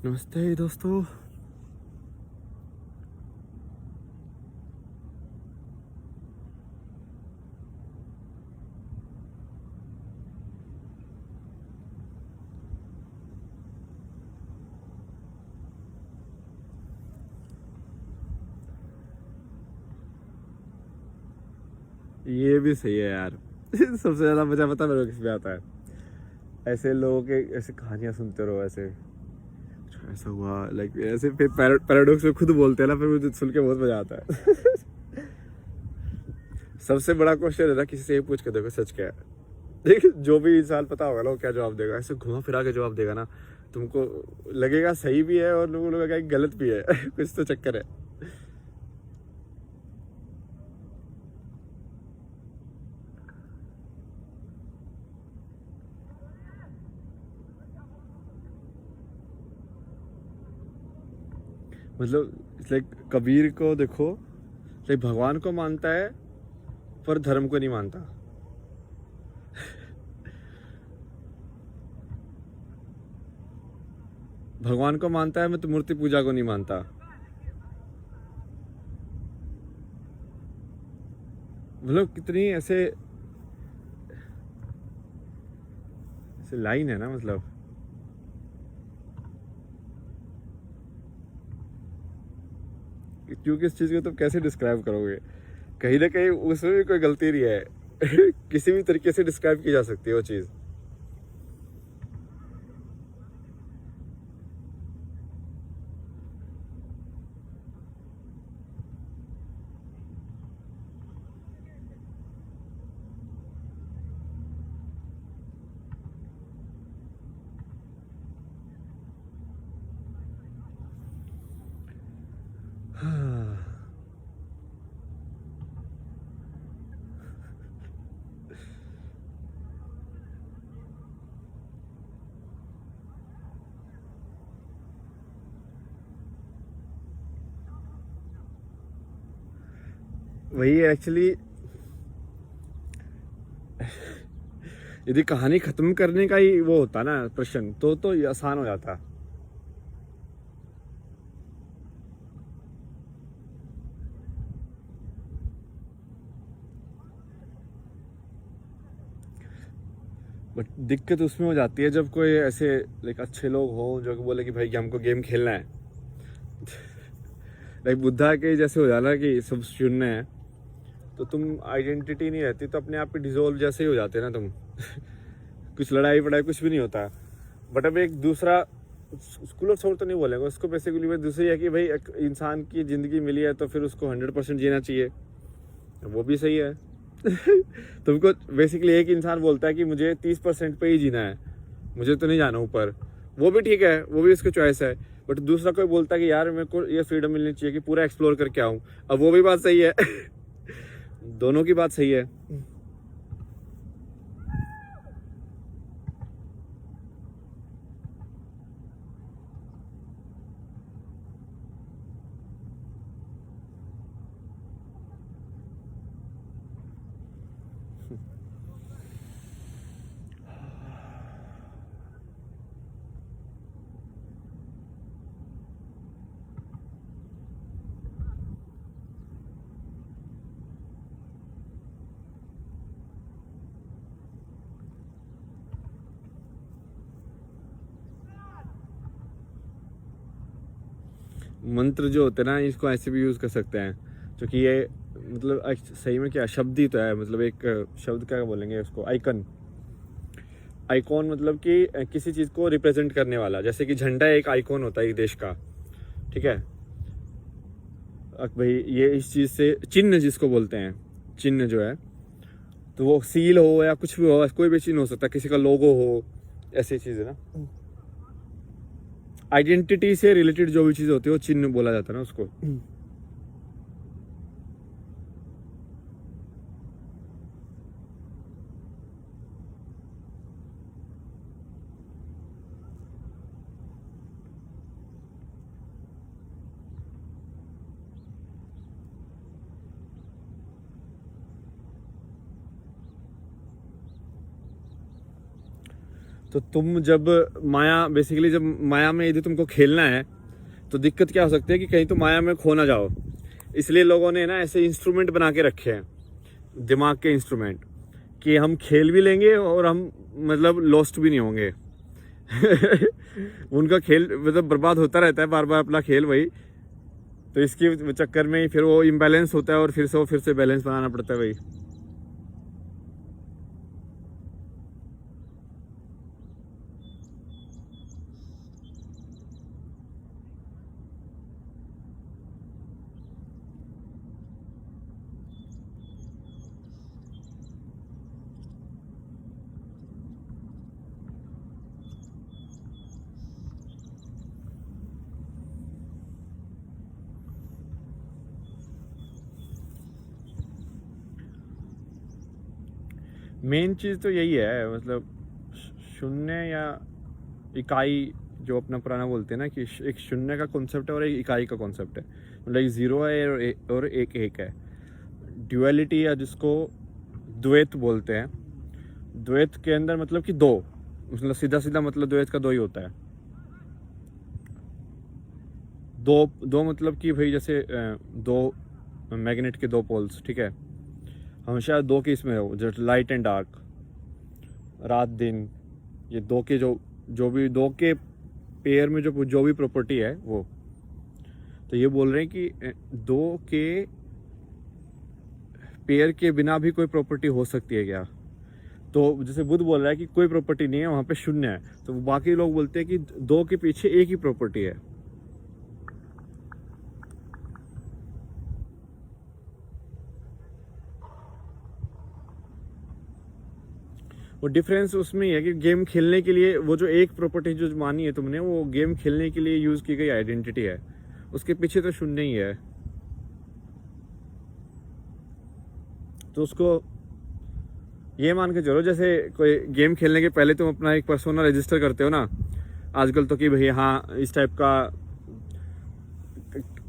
नमस्ते दोस्तों। ये भी सही है यार। सबसे ज्यादा मजा पता है मेरे को किसमें आता है? ऐसे लोगों के ऐसे कहानियां सुनते रहो, ऐसे अच्छा ऐसा हुआ, लाइक ऐसे फिर पैराडॉक्स में खुद बोलते हैं ना, फिर मुझे सुन के बहुत मजा आता है। सबसे बड़ा क्वेश्चन है ना, किसी से ये पूछ के देखो सच क्या है। देखिए जो भी इंसान पता होगा ना वो क्या जवाब देगा, ऐसे घुमा फिरा के जवाब देगा ना, तुमको लगेगा सही भी है और लोगों लगेगा कि गलत भी है। कुछ तो चक्कर है। मतलब लाइक कबीर को देखो, लाइक भगवान को मानता है पर धर्म को नहीं मानता। भगवान को मानता है मैं तो मूर्ति पूजा को नहीं मानता। मतलब कितनी ऐसे ऐसे लाइन है ना, मतलब क्योंकि इस चीज को तुम कैसे डिस्क्राइब करोगे? कहीं ना कहीं उसमें भी कोई गलती नहीं है। किसी भी तरीके से डिस्क्राइब की जा सकती है वो चीज। वही एक्चुअली, यदि कहानी खत्म करने का ही वो होता ना प्रश्न, तो ये आसान हो जाता। बट दिक्कत उसमें हो जाती है जब कोई ऐसे लाइक अच्छे लोग हो जो कि बोले कि भाई कि हमको गेम खेलना है। लाइक बुद्धा के जैसे हो जाना कि सब शून्य है, तो तुम आइडेंटिटी नहीं रहती, तो अपने आप ही डिजोल्व जैसे ही हो जाते ना तुम। कुछ लड़ाई वड़ाई कुछ भी नहीं होता। बट अब एक दूसरा स्कूल ऑफ थॉट तो नहीं बोलेंगे उसको, बेसिकली वो दूसरी है कि भाई एक इंसान की जिंदगी मिली है तो फिर उसको 100% जीना चाहिए। वो भी सही है। तुमको बेसिकली एक इंसान बोलता है कि मुझे 30% पे ही जीना है, मुझे तो नहीं जाना ऊपर। वो भी ठीक है, वो भी उसकी चॉइस है। बट दूसरा कोई बोलता है कि यार मेरे को ये फ्रीडम मिलनी चाहिए कि पूरा एक्सप्लोर करके आऊँ। अब वो भी बात सही है। दोनों की बात सही है। मंत्र जो होते हैं ना, इसको ऐसे भी यूज कर सकते हैं, क्योंकि ये मतलब सही में क्या शब्द ही तो है, मतलब एक शब्द क्या बोलेंगे उसको, आइकन। आइकॉन मतलब कि किसी चीज को रिप्रेजेंट करने वाला, जैसे कि झंडा एक आइकॉन होता है एक देश का। ठीक है। अब भाई ये इस चीज से चिन्ह जिसको बोलते हैं, चिन्ह जो है, तो वो सील हो या कुछ भी हो, कोई भी चिन्ह हो सकता है, किसी का लोगो हो, ऐसी चीज है ना। आइडेंटिटी से रिलेटेड जो भी चीज होती है वो चिन्ह बोला जाता है ना उसको। तो तुम जब माया, बेसिकली जब माया में यदि तुमको खेलना है तो दिक्कत क्या हो सकती है कि कहीं तुम माया में खो ना जाओ। इसलिए लोगों ने ना ऐसे इंस्ट्रूमेंट बना के रखे हैं, दिमाग के इंस्ट्रूमेंट, कि हम खेल भी लेंगे और हम मतलब लॉस्ट भी नहीं होंगे। उनका खेल मतलब बर्बाद होता रहता है बार बार अपना खेल वही। तो इसके चक्कर में ही फिर वो इम्बैलेंस होता है और फिर से बैलेंस बनाना पड़ता है भाई। मेन चीज़ तो यही है, मतलब शून्य या इकाई, जो अपना पुराना बोलते हैं ना कि एक शून्य का कॉन्सेप्ट है और एक इकाई का कॉन्सेप्ट है। मतलब एक ज़ीरो है और एक है। ड्यूअलिटी या जिसको द्वैत बोलते हैं, द्वैत के अंदर मतलब कि दो, मतलब सीधा सीधा मतलब द्वैत का दो ही होता है। दो मतलब कि भाई जैसे दो मैग्नेट के दो पोल्स, ठीक है, हमेशा दो के इसमें हो, जैसे लाइट एंड डार्क, रात दिन, ये दो के जो भी दो के पेयर में जो भी प्रॉपर्टी है वो। तो ये बोल रहे हैं कि दो के पेयर के बिना भी कोई प्रॉपर्टी हो सकती है क्या? तो जैसे बुद्ध बोल रहा है कि कोई प्रॉपर्टी नहीं है, वहाँ पे शून्य है। तो बाकी लोग बोलते हैं कि दो के पीछे एक ही प्रॉपर्टी है। वो डिफरेंस उसमें ही है कि गेम खेलने के लिए वो जो एक प्रॉपर्टी जो मानी है तुमने, वो गेम खेलने के लिए यूज की गई आइडेंटिटी है, उसके पीछे तो शून्य ही है। तो उसको ये मान के चलो, जैसे कोई गेम खेलने के पहले तुम अपना एक पर्सोना रजिस्टर करते हो ना आजकल, तो कि भाई हाँ इस टाइप का,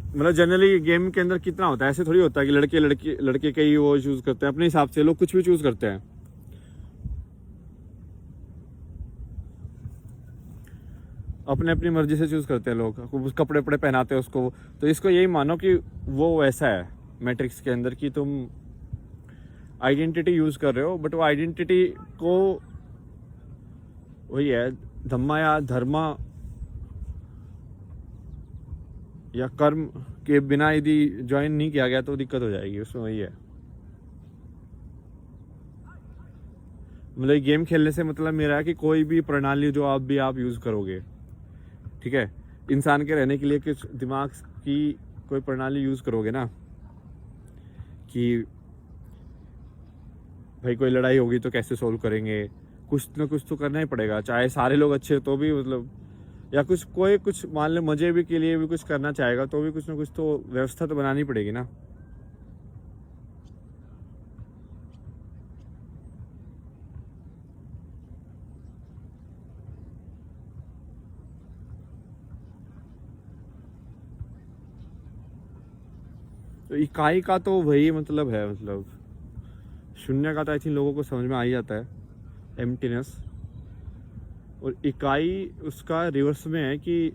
मतलब जनरली गेम के अंदर कितना होता है, ऐसे थोड़ी होता है कि लड़के के ही वो चूज करते हैं अपने हिसाब से, लोग कुछ भी चूज करते हैं अपने अपनी मर्जी से चूज करते हैं लोग, कपड़े वपड़े पहनाते हैं उसको। तो इसको यही मानो कि वो वैसा है मैट्रिक्स के अंदर कि तुम आइडेंटिटी यूज कर रहे हो, बट वो आइडेंटिटी को वही है, धम्मा या धर्मा या कर्म के बिना यदि ज्वाइन नहीं किया गया तो दिक्कत हो जाएगी उसमें। वही है, मतलब गेम खेलने से मतलब मेरा है कि कोई भी प्रणाली जो आप यूज करोगे, ठीक है, इंसान के रहने के लिए कुछ दिमाग की कोई प्रणाली यूज करोगे ना, कि भाई कोई लड़ाई होगी तो कैसे सोल्व करेंगे, कुछ ना कुछ तो करना ही पड़ेगा, चाहे सारे लोग अच्छे हो तो भी, मतलब या कुछ मान लो मजे भी के लिए भी कुछ करना चाहेगा तो भी कुछ ना कुछ तो व्यवस्था तो बनानी पड़ेगी ना। तो इकाई का तो वही मतलब है, मतलब शून्य का तो आई थिंक लोगों को समझ में आ ही जाता है, एम्प्टीनेस। और इकाई उसका रिवर्स में है कि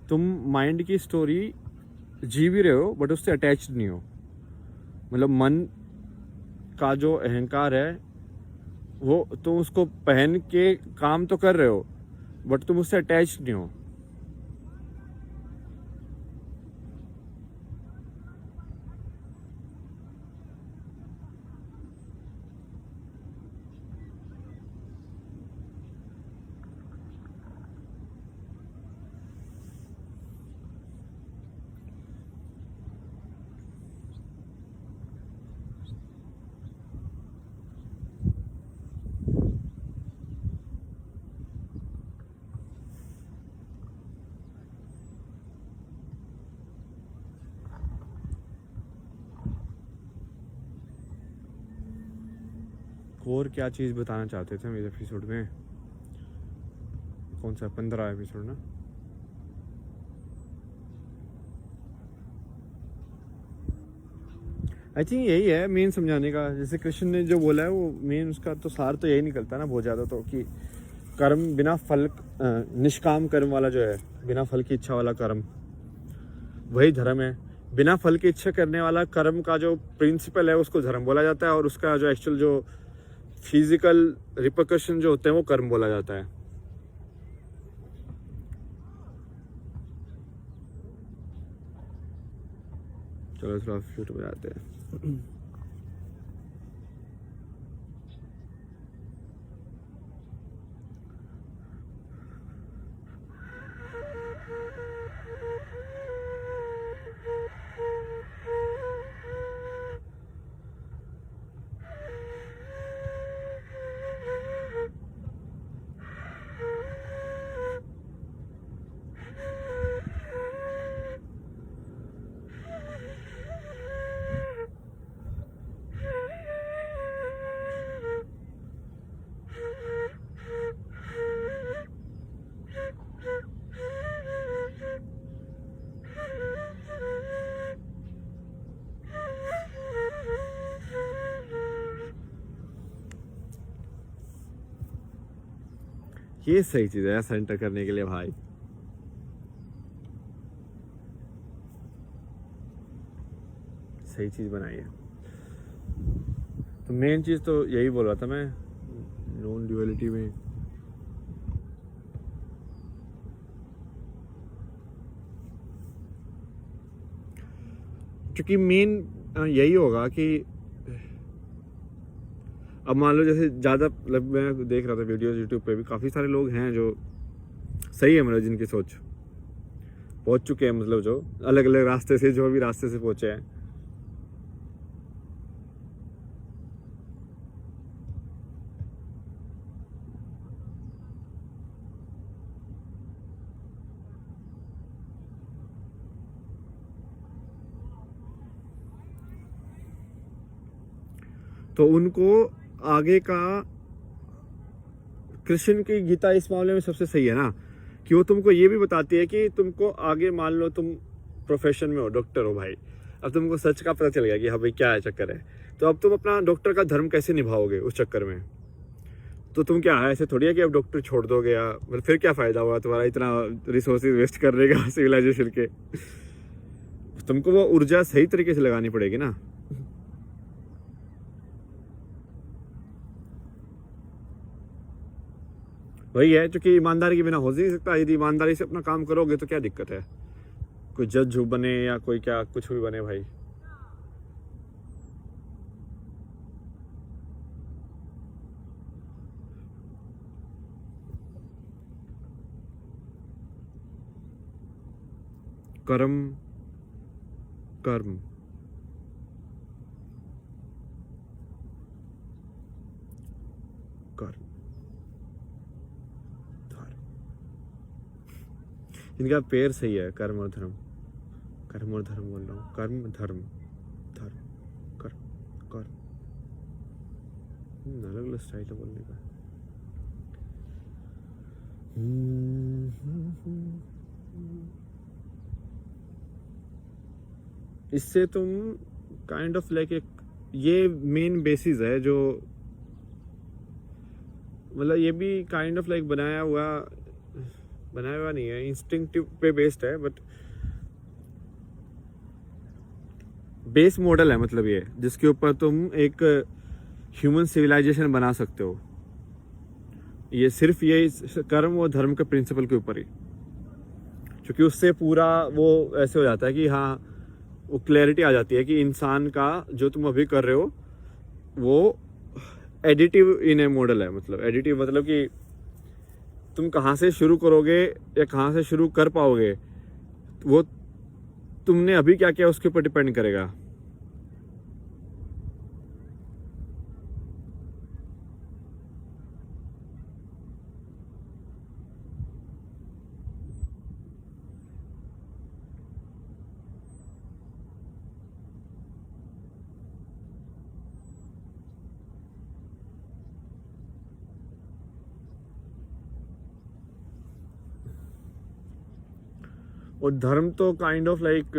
तुम माइंड की स्टोरी जी भी रहे हो बट उससे अटैच्ड नहीं हो। मतलब मन का जो अहंकार है वो तुम उसको पहन के काम तो कर रहे हो बट तुम उससे अटैच्ड नहीं हो। और क्या चीज़ बताना चाहते थे मेरे एपिसोड में, कौन सा 15 एपिसोड ना? आई थिंक यही है मेन समझाने का, जैसे कृष्ण ने जो बोला है वो मेन उसका तो सार तो यही निकलता है ना बहुत ज़्यादा, तो कि कर्म बिना फल, निष्काम कर्म वाला जो है, बिना फल की इच्छा वाला कर्म, वही धर्म है। बिना फल की इच्छा करने वाला कर्म का जो प्रिंसिपल है उसको धर्म बोला जाता है, और उसका जो एक्चुअल जो फिजिकल रिपरकशन जो होते हैं वो कर्म बोला जाता है। चलो थोड़ा फ्यूट में आते हैं। ये सही चीज है सेंटर करने के लिए भाई। सही चीज बनाई है। तो मेन चीज तो यही बोल रहा था मैं, नॉन ड्यूअलिटी में। क्योंकि मेन यही होगा कि अब मान लो जैसे ज़्यादा, मतलब मैं देख रहा था वीडियोस यूट्यूब पे भी, काफ़ी सारे लोग हैं जो सही है, मतलब जिनकी सोच पहुंच चुके हैं, मतलब जो अलग अलग रास्ते से, जो भी रास्ते से पहुंचे हैं। तो उनको आगे का, कृष्ण की गीता इस मामले में सबसे सही है ना, कि वो तुमको ये भी बताती है कि तुमको आगे, मान लो तुम प्रोफेशन में हो, डॉक्टर हो भाई, अब तुमको सच का पता चल गया कि हाँ भाई क्या है चक्कर है, तो अब तुम अपना डॉक्टर का धर्म कैसे निभाओगे उस चक्कर में। तो तुम क्या है, ऐसे थोड़ी है कि अब डॉक्टर छोड़ दोगे, या मतलब फिर क्या फ़ायदा हुआ तुम्हारा इतना रिसोर्सेज वेस्ट करने का सिविलाइजेशन के। तुमको वो ऊर्जा सही तरीके से लगानी पड़ेगी ना। वही है, क्योंकि ईमानदारी के बिना हो नहीं सकता। यदि ईमानदारी से अपना काम करोगे तो क्या दिक्कत है, कोई जज बने या कोई क्या कुछ भी बने भाई। कर्म कर्म कर्म धर्म, इनका पेड़ सही है, कर्म और धर्म। कर्म और धर्म बोल रहा हूँ, कर्म धर्म धर्म कर्म कर्म, अलग अलग स्टाइल है बोलने का। इससे तुम काइंड ऑफ लाइक एक, ये मेन बेसिस है जो, मतलब ये भी काइंड ऑफ लाइक बनाया हुआ नहीं है, इंस्टिंक्टिव पे बेस्ड है, बट बेस मॉडल है, मतलब ये जिसके ऊपर तुम एक ह्यूमन सिविलाइजेशन बना सकते हो। ये सिर्फ ये कर्म और धर्म के प्रिंसिपल के ऊपर ही, क्योंकि उससे पूरा वो ऐसे हो जाता है कि हाँ, वो क्लैरिटी आ जाती है कि इंसान का जो तुम अभी कर रहे हो वो एडिटिव इन ए मॉडल है। मतलब एडिटिव मतलब कि तुम कहाँ से शुरू करोगे या कहाँ से शुरू कर पाओगे, वो तुमने अभी क्या किया उसके ऊपर डिपेंड करेगा। और धर्म तो काइंड ऑफ लाइक